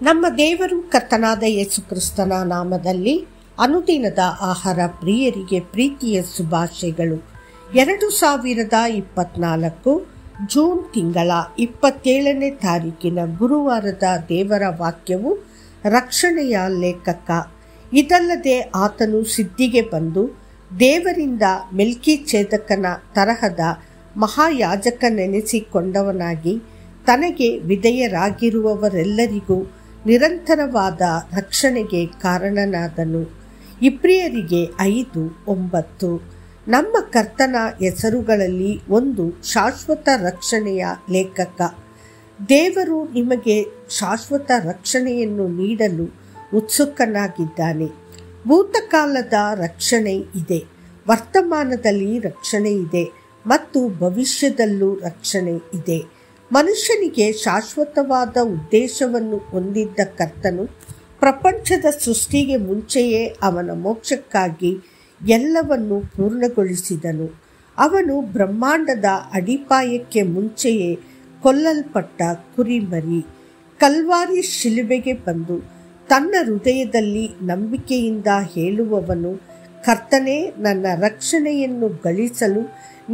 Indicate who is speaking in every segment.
Speaker 1: ನಮ್ಮ ದೇವರು ಕರ್ತನಾದ ಯೇಸು ಕ್ರಿಸ್ತನ ನಾಮದಲ್ಲಿ ಅನುದಿನದ ಆಹಾರ ಪ್ರಿಯರಿಗೆ ಪ್ರೀತಿಯ ಶುಭಾಶಯಗಳು. 2024 ಜೂನ್ ತಿಂಗಳ 27ನೇ ತಾರೀಕಿನ ಗುರುವಾರದ ದೇವರ ವಾಕ್ಯವು ರಕ್ಷಣೆಯ ಲೇಖಕ. ಇದಲ್ಲದೆ ಆತನು ಸಿದ್ಧಿಗೆ ಬಂದು ದೇವರಿಂದ ಮೆಲ್ಕಿಚೇದಕನ ತರಹದ ಮಹಾಯಾಜಕನೆನಿಸಿಕೊಂಡವನಾಗಿ ತನಗೆ ವಿಧೇಯರಾಗಿರುವವರೆಲ್ಲರಿಗೂ ನಿರಂತರವಾದ ರಕ್ಷಣೆಗೆ ಕಾರಣನಾದನು. ಇಬ್ರಿಯರಿಗೆ 5:9. ನಮ್ಮ ಕರ್ತನ ಹೆಸರುಗಳಲ್ಲಿ ಒಂದು ಶಾಶ್ವತ ರಕ್ಷಣೆಯ ಲೇಖಕ. ದೇವರು ನಿಮಗೆ ಶಾಶ್ವತ ರಕ್ಷಣೆಯನ್ನು ನೀಡಲು ಉತ್ಸುಕನಾಗಿದ್ದಾನೆ. ಭೂತಕಾಲದ ರಕ್ಷಣೆ ಇದೆ, ವರ್ತಮಾನದಲ್ಲಿ ರಕ್ಷಣೆ ಇದೆ ಮತ್ತು ಭವಿಷ್ಯದಲ್ಲೂ ರಕ್ಷಣೆ ಇದೆ. ಮನುಷ್ಯನಿಗೆ ಶಾಶ್ವತವಾದ ಉದ್ದೇಶವನ್ನು ಹೊಂದಿದ್ದ ಕರ್ತನು ಪ್ರಪಂಚದ ಸೃಷ್ಟಿಗೆ ಮುಂಚೆಯೇ ಅವನ ಮೋಕ್ಷಕ್ಕಾಗಿ ಎಲ್ಲವನ್ನು ಪೂರ್ಣಗೊಳಿಸಿದನು. ಅವನು ಬ್ರಹ್ಮಾಂಡದ ಅಡಿಪಾಯಕ್ಕೆ ಮುಂಚೆಯೇ ಕೊಲ್ಲಲ್ಪಟ್ಟ ಕುರಿಮರಿ. ಕಲ್ವಾರಿ ಶಿಲುಬೆಗೆ ಬಂದು ತನ್ನ ಹೃದಯದಲ್ಲಿ ನಂಬಿಕೆಯಿಂದ ಹೇಳುವವನು, ಕರ್ತನೇ, ನನ್ನ ರಕ್ಷಣೆಯನ್ನು ಗಳಿಸಲು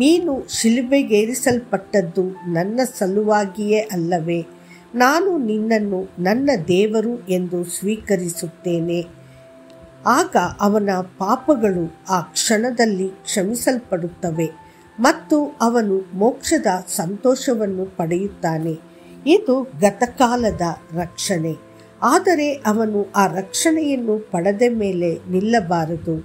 Speaker 1: ನೀನು ಶಿಲುಬೆಗೇರಿಸಲ್ಪಟ್ಟದ್ದು ನನ್ನ ಸಲುವಾಗಿಯೇ ಅಲ್ಲವೇ? ನಾನು ನಿನ್ನನ್ನು ನನ್ನ ದೇವರು ಎಂದು ಸ್ವೀಕರಿಸುತ್ತೇನೆ. ಆಗ ಅವನ ಪಾಪಗಳು ಆ ಕ್ಷಣದಲ್ಲಿ ಕ್ಷಮಿಸಲ್ಪಡುತ್ತವೆ ಮತ್ತು ಅವನು ಮೋಕ್ಷದ ಸಂತೋಷವನ್ನು ಪಡೆಯುತ್ತಾನೆ. ಇದು ಗತಕಾಲದ ರಕ್ಷಣೆ. ಆದರೆ ಅವನು ಆ ರಕ್ಷಣೆಯನ್ನು ಪಡೆದ ಮೇಲೆ ನಿಲ್ಲಬಾರದು.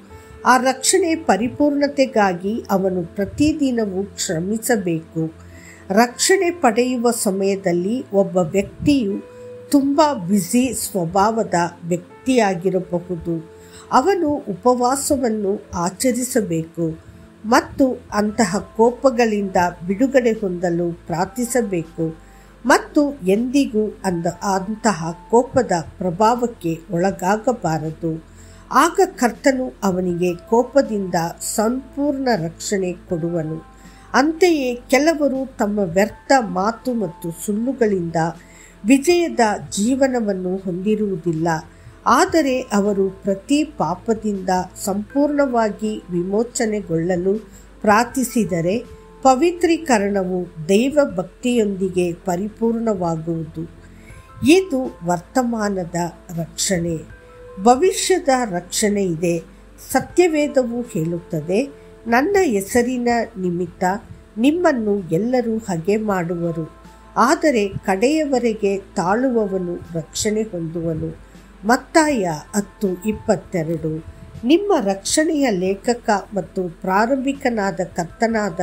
Speaker 1: ಆ ರಕ್ಷಣೆ ಪರಿಪೂರ್ಣತೆಗಾಗಿ ಅವನು ಪ್ರತಿದಿನವೂ ಶ್ರಮಿಸಬೇಕು. ರಕ್ಷಣೆ ಪಡೆಯುವ ಸಮಯದಲ್ಲಿ ಒಬ್ಬ ವ್ಯಕ್ತಿಯು ತುಂಬ ಬ್ಯುಸಿ ಸ್ವಭಾವದ ವ್ಯಕ್ತಿಯಾಗಿರಬಹುದು. ಅವನು ಉಪವಾಸವನ್ನು ಆಚರಿಸಬೇಕು ಮತ್ತು ಅಂತಹ ಕೋಪಗಳಿಂದ ಬಿಡುಗಡೆ ಹೊಂದಲು ಪ್ರಾರ್ಥಿಸಬೇಕು ಮತ್ತು ಎಂದಿಗೂ ಅಂತಹ ಕೋಪದ ಪ್ರಭಾವಕ್ಕೆ ಒಳಗಾಗಬಾರದು. ಆಗ ಕರ್ತನು ಅವನಿಗೆ ಕೋಪದಿಂದ ಸಂಪೂರ್ಣ ರಕ್ಷಣೆ ಕೊಡುವನು. ಅಂತೆಯೇ ಕೆಲವರು ತಮ್ಮ ವ್ಯರ್ಥ ಮಾತು ಮತ್ತು ಸುಳ್ಳುಗಳಿಂದ ವಿಜಯದ ಜೀವನವನ್ನು ಹೊಂದಿರುವುದಿಲ್ಲ. ಆದರೆ ಅವರು ಪ್ರತಿ ಪಾಪದಿಂದ ಸಂಪೂರ್ಣವಾಗಿ ವಿಮೋಚನೆಗೊಳ್ಳಲು ಪ್ರಾರ್ಥಿಸಿದರೆ ಪವಿತ್ರೀಕರಣವು ದೈವ ಭಕ್ತಿಯೊಂದಿಗೆ ಪರಿಪೂರ್ಣವಾಗುವುದು. ಇದು ವರ್ತಮಾನದ ರಕ್ಷಣೆ. ಭವಿಷ್ಯದ ರಕ್ಷಣೆ ಇದೆ. ಸತ್ಯವೇದವು ಹೇಳುತ್ತದೆ, ನನ್ನ ಹೆಸರಿನ ನಿಮಿತ್ತ ನಿಮ್ಮನ್ನು ಎಲ್ಲರೂ ಹಗೆ ಮಾಡುವರು, ಆದರೆ ಕಡೆಯವರೆಗೆ ತಾಳುವವನು ರಕ್ಷಣೆ ಹೊಂದುವನು. ಮತ್ತಾಯ 10:22. ನಿಮ್ಮ ರಕ್ಷಣೆಯ ಲೇಖಕ ಮತ್ತು ಪ್ರಾರಂಭಿಕನಾದ ಕರ್ತನಾದ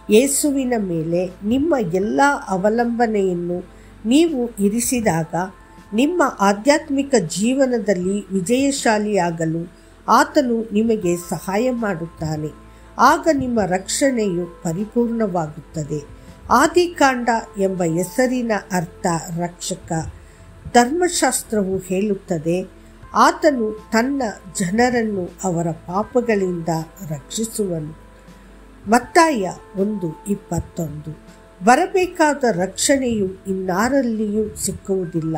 Speaker 1: ಯೇಸುವಿನ ಮೇಲೆ ನಿಮ್ಮ ಎಲ್ಲ ಅವಲಂಬನೆಯನ್ನು ನೀವು ಇರಿಸಿದಾಗ ನಿಮ್ಮ ಆಧ್ಯಾತ್ಮಿಕ ಜೀವನದಲ್ಲಿ ವಿಜಯಶಾಲಿಯಾಗಲು ಆತನು ನಿಮಗೆ ಸಹಾಯ ಮಾಡುತ್ತಾನೆ. ಆಗ ನಿಮ್ಮ ರಕ್ಷಣೆಯು ಪರಿಪೂರ್ಣವಾಗುತ್ತದೆ. ಆದಿಕಾಂಡ ಎಂಬ ಹೆಸರಿನ ಅರ್ಥ ರಕ್ಷಕ. ಧರ್ಮಶಾಸ್ತ್ರವು ಹೇಳುತ್ತದೆ, ಆತನು ತನ್ನ ಜನರನ್ನು ಅವರ ಪಾಪಗಳಿಂದ ರಕ್ಷಿಸುವನು. ಮತ್ತಾಯ 1:21. ಬರಬೇಕಾದ ರಕ್ಷಣೆಯು ಇನ್ನಾರಲ್ಲಿಯೂ ಸಿಕ್ಕುವುದಿಲ್ಲ.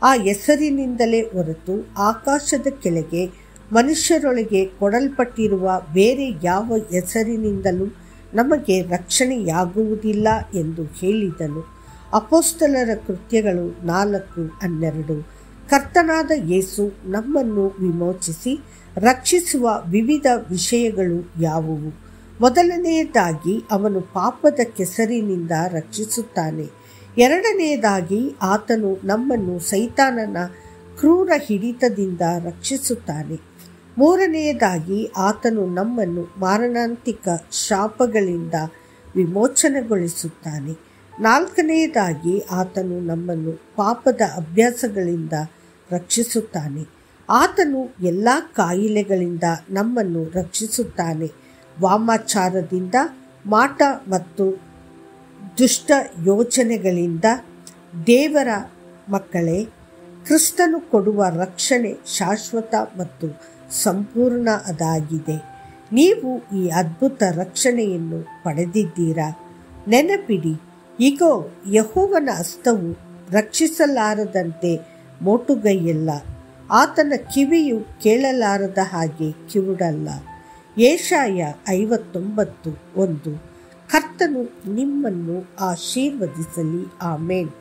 Speaker 1: ಆ ಹೆಸರಿನಿಂದಲೇ ಹೊರತು ಆಕಾಶದ ಕೆಳಗೆ ಮನುಷ್ಯರೊಳಗೆ ಕೊಡಲ್ಪಟ್ಟಿರುವ ಬೇರೆ ಯಾವ ಹೆಸರಿನಿಂದಲೂ ನಮಗೆ ರಕ್ಷಣೆಯಾಗುವುದಿಲ್ಲ ಎಂದು ಹೇಳಿದನು. ಅಪೊಸ್ತಲರ ಕೃತ್ಯಗಳು 4:12. ಕರ್ತನಾದ ಯೇಸು ನಮ್ಮನ್ನು ವಿಮೋಚಿಸಿ ರಕ್ಷಿಸುವ ವಿವಿಧ ವಿಷಯಗಳು ಯಾವುವು? ಮೊದಲನೆಯದಾಗಿ ಅವನು ಪಾಪದ ಕೆಸರಿನಿಂದ ರಕ್ಷಿಸುತ್ತಾನೆ. ಎರಡನೆಯದಾಗಿ ಆತನು ನಮ್ಮನ್ನು ಸೈತಾನನ ಕ್ರೂರ ಹಿಡಿತದಿಂದ ರಕ್ಷಿಸುತ್ತಾನೆ. ಮೂರನೆಯದಾಗಿ ಆತನು ನಮ್ಮನ್ನು ಮಾರಣಾಂತಿಕ ಶಾಪಗಳಿಂದ ವಿಮೋಚನೆಗೊಳಿಸುತ್ತಾನೆ. ನಾಲ್ಕನೆಯದಾಗಿ ಆತನು ನಮ್ಮನ್ನು ಪಾಪದ ಅಭ್ಯಾಸಗಳಿಂದ ರಕ್ಷಿಸುತ್ತಾನೆ. ಆತನು ಎಲ್ಲ ಕಾಯಿಲೆಗಳಿಂದ ನಮ್ಮನ್ನು ರಕ್ಷಿಸುತ್ತಾನೆ. ವಾಮಾಚಾರದಿಂದ, ಮಾಟ ಮತ್ತು ದುಷ್ಟ ಯೋಚನೆಗಳಿಂದ. ದೇವರ ಮಕ್ಕಳೇ, ಕ್ರಿಸ್ತನು ಕೊಡುವ ರಕ್ಷಣೆ ಶಾಶ್ವತ ಮತ್ತು ಸಂಪೂರ್ಣ ಅದಾಗಿದೆ. ನೀವು ಈ ಅದ್ಭುತ ರಕ್ಷಣೆಯನ್ನು ಪಡೆದಿದ್ದೀರಾ. ನೆನಪಿಡಿ, ಇಗೋ, ಯೆಹೋವನ ಹಸ್ತವು ರಕ್ಷಿಸಲಾರದಂತೆ ಮೋಟುಗೈಯಲ್ಲ, ಆತನ ಕಿವಿಯು ಕೇಳಲಾರದ ಹಾಗೆ ಕಿವುಡಲ್ಲ. ಯೆಶಾಯ 59:1. ಕರ್ತನು ನಿಮ್ಮನ್ನು ಆಶೀರ್ವದಿಸಲಿ. ಆಮೇನ್.